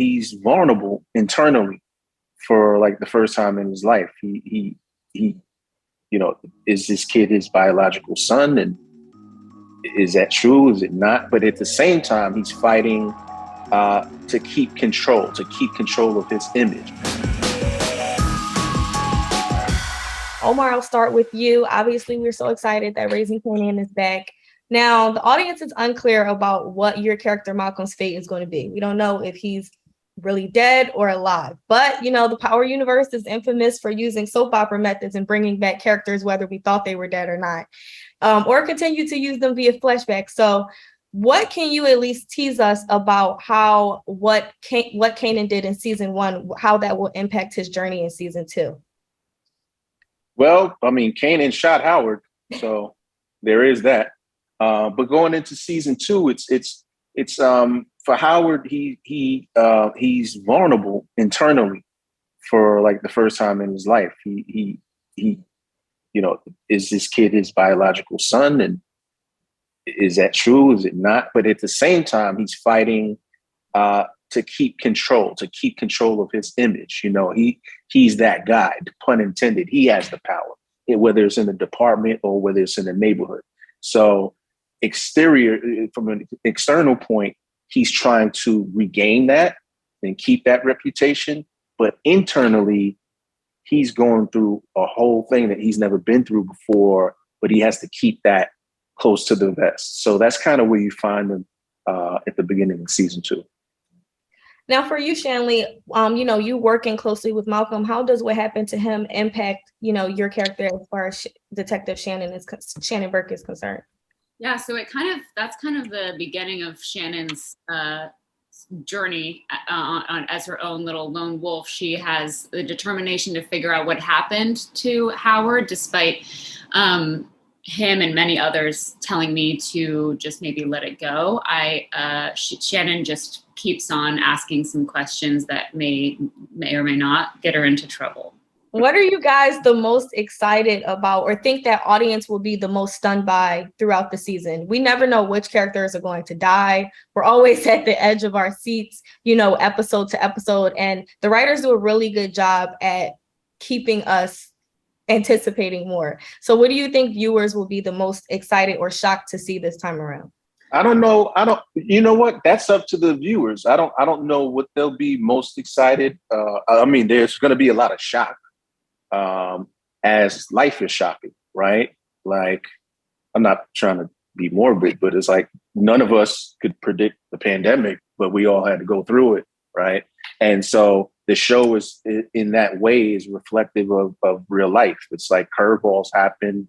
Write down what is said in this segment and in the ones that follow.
he's vulnerable internally for like the first time in his life. He is this kid his biological son? And is that true? Is it not? But at the same time, he's fighting to keep control of his image. Omar, I'll start with you. Obviously, we're so excited that Raising Kanan is back. Now, the audience is unclear about what your character Malcolm's fate is going to be. We don't know if he's really dead or alive. But, the Power universe is infamous for using soap opera methods and bringing back characters, whether we thought they were dead or not, or continue to use them via flashbacks. So what can you at least tease us about what Kanan did in season 1, how that will impact his journey in season 2? Well, I mean, Kanan shot Howard, so there is that. But going into season 2, it's for Howard. He's vulnerable internally for like the first time in his life. He is this kid his biological son, and is that true? Is it not? But at the same time, he's fighting to keep control of his image. He's that guy, pun intended. He has the power, whether it's in the department or whether it's in the neighborhood. So from an external point, he's trying to regain that and keep that reputation. But internally, he's going through a whole thing that he's never been through before, but he has to keep that close to the vest. So that's kind of where you find him at the beginning of season 2. Now, for you, Shanley, you working closely with Malcolm, how does what happened to him impact, your character as far as Detective Shannon Burke is concerned? Yeah, so that's kind of the beginning of Shannon's journey as her own little lone wolf. She has the determination to figure out what happened to Howard, despite him and many others telling me to just maybe let it go. Shannon just keeps on asking some questions that may or may not get her into trouble. What are you guys the most excited about, or think that audience will be the most stunned by throughout the season? We never know which characters are going to die. We're always at the edge of our seats, episode to episode. And the writers do a really good job at keeping us anticipating more. So what do you think viewers will be the most excited or shocked to see this time around? I don't know. You know what? That's up to the viewers. I don't know what they'll be most excited. There's going to be a lot of shock. As life is shocking, right? Like, I'm not trying to be morbid, but it's like none of us could predict the pandemic, but we all had to go through it, right? And so the show is, in that way, is reflective of real life. It's like curveballs happen,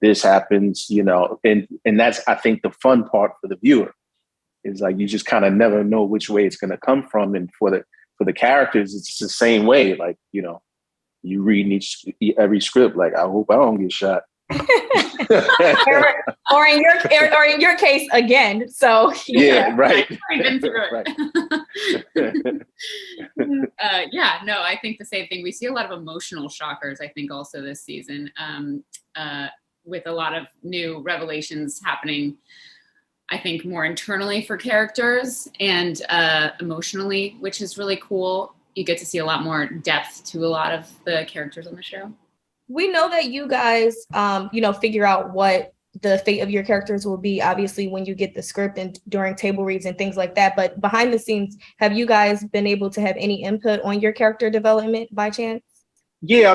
this happens, and that's, I think, the fun part for the viewer is like you just kind of never know which way it's going to come from, and for the characters, it's the same way, like you read every script, like, I hope I don't get shot. or in your case again. So yeah, right. I've been through it. I think the same thing. We see a lot of emotional shockers, I think, also this season, with a lot of new revelations happening, I think, more internally for characters and emotionally, which is really cool. You get to see a lot more depth to a lot of the characters on the show. We know that you guys, figure out what the fate of your characters will be, obviously, when you get the script and during table reads and things like that. But behind the scenes, have you guys been able to have any input on your character development by chance? Yeah,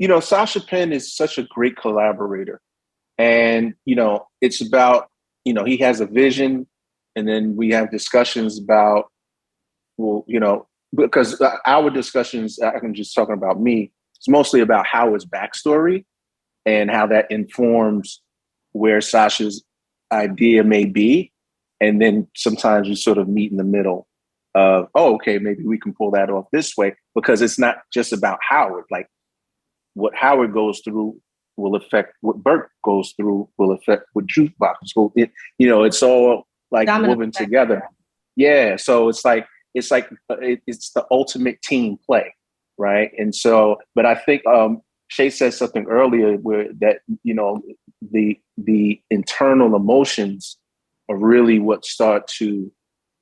Sascha Penn is such a great collaborator. And, it's about, he has a vision, and then we have discussions about, because our discussions, I'm just talking about me, it's mostly about Howard's backstory and how that informs where Sasha's idea may be. And then sometimes we sort of meet in the middle of, maybe we can pull that off this way, because it's not just about Howard. Like, what Howard goes through will affect what Burke goes through, will affect what Jukebox. So it's all like woven together. Yeah. So it's the ultimate team play, right? And so, but I think Shay said something earlier where that the internal emotions are really what start to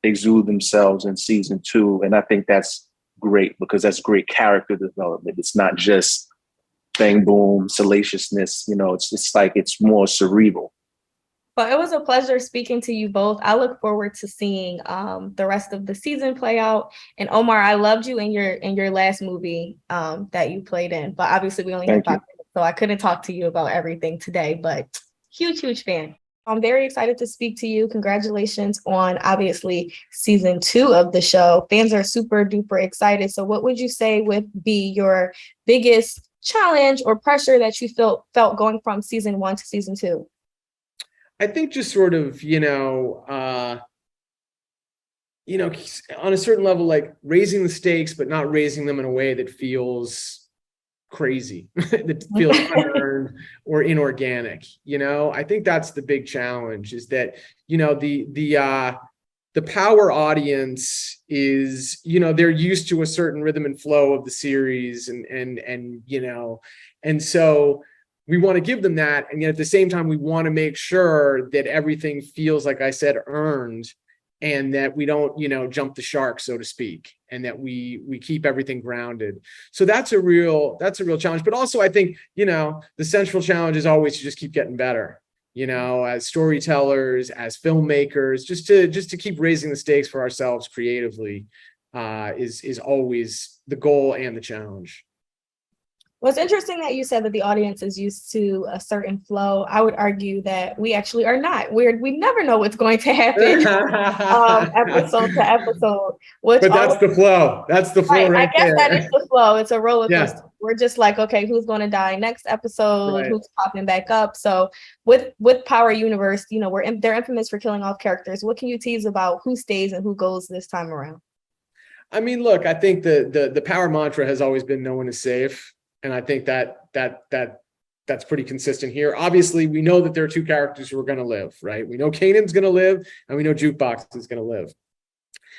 exude themselves in season 2. And I think that's great because that's great character development. It's not just bang, boom, salaciousness. It's like it's more cerebral. But it was a pleasure speaking to you both. I look forward to seeing the rest of the season play out. And Omar, I loved you in your last movie that you played in. But obviously we only have 5 minutes, so I couldn't talk to you about everything today. But huge fan. I'm very excited to speak to you. Congratulations on obviously season 2 of the show. Fans are super duper excited. So what would you say would be your biggest challenge or pressure that you felt going from season 1 to season 2? I think just sort of, on a certain level, like raising the stakes, but not raising them in a way that feels crazy, that feels unearned or inorganic. I think that's the big challenge, is that, the Power audience is, they're used to a certain rhythm and flow of the series and so we want to give them that. And yet at the same time, we want to make sure that everything feels, like I said, earned, and that we don't, jump the shark, so to speak, and that we keep everything grounded. So that's a real challenge. But also I think, the central challenge is always to just keep getting better, as storytellers, as filmmakers, just to keep raising the stakes for ourselves creatively is always the goal and the challenge. Well, it's interesting that you said that the audience is used to a certain flow. I would argue that we actually are not. We never know what's going to happen episode to episode. But that's the flow. That's the flow right I guess there. that is the flow. It's a roller coaster. Yeah. We're just like, okay, who's going to die next episode? Right. Who's popping back up? So with Power Universe, they're infamous for killing off characters. What can you tease about who stays and who goes this time around? I mean, look, I think the Power mantra has always been no one is safe. And I think that's pretty consistent here. Obviously, we know that there are 2 characters who are going to live, right? We know Kanan's going to live, and we know Jukebox is going to live.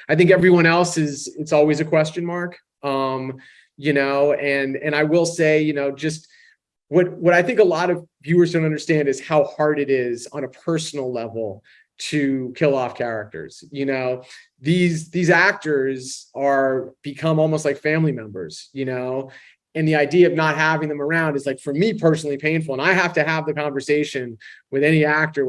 I think everyone else it's always a question mark, and I will say, just what I think a lot of viewers don't understand is how hard it is on a personal level to kill off characters. These actors become almost like family members, and the idea of not having them around is, like, for me personally painful. And I have to have the conversation with any actor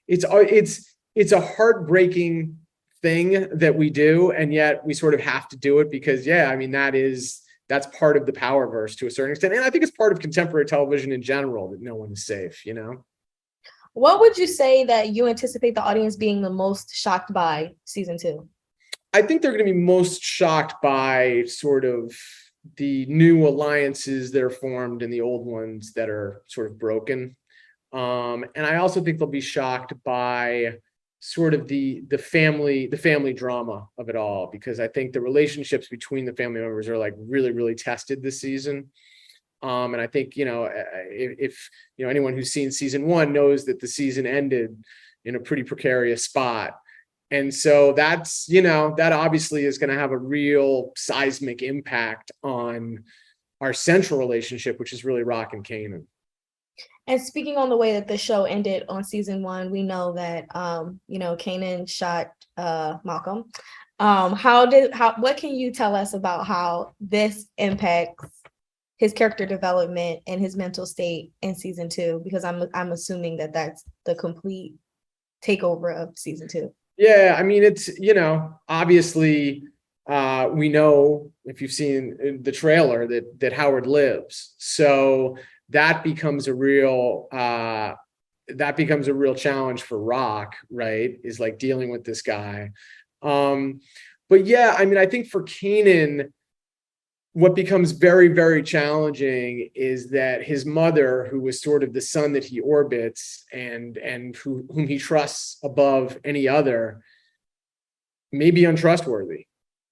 it's a heartbreaking thing that we do. And yet we sort of have to do it because, that's part of the Powerverse to a certain extent. And I think it's part of contemporary television in general, that no one is safe, What would you say that you anticipate the audience being the most shocked by season 2? I think they're going to be most shocked by sort of the new alliances that are formed and the old ones that are sort of broken. And I also think they'll be shocked by sort of the family drama of it all, because I think the relationships between the family members are, like, really, really tested this season. And I think, if anyone who's seen season 1 knows that the season ended in a pretty precarious spot. And so that's, that obviously is going to have a real seismic impact on our central relationship, which is really Rock and Kanan. And speaking on the way that the show ended on season 1, we know that, Kanan shot Malcolm. What can you tell us about how this impacts his character development and his mental state in season 2? Because I'm assuming that that's the complete takeover of season 2. Yeah, I mean, it's, obviously, we know, if you've seen the trailer, that Howard lives. So that becomes a real challenge for Rock, right? Is, like, dealing with this guy. But yeah, I mean, I think for Kanan, what becomes very, very challenging is that his mother, who was sort of the sun that he orbits and whom he trusts above any other, may be untrustworthy.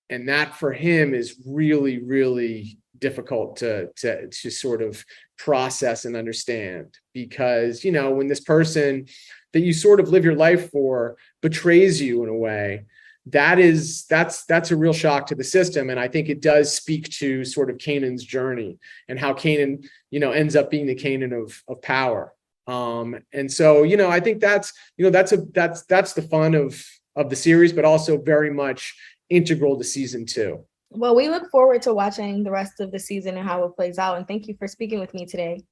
And that for him is really, really difficult to sort of process and understand, because, when this person that you sort of live your life for betrays you in a way, that's a real shock to the system. And I think it does speak to sort of Kanan's journey and how Kanan, ends up being the Kanan of Power. And so, I think that's the fun of of the series, but also very much integral to season 2. Well, we look forward to watching the rest of the season and how it plays out. And thank you for speaking with me today.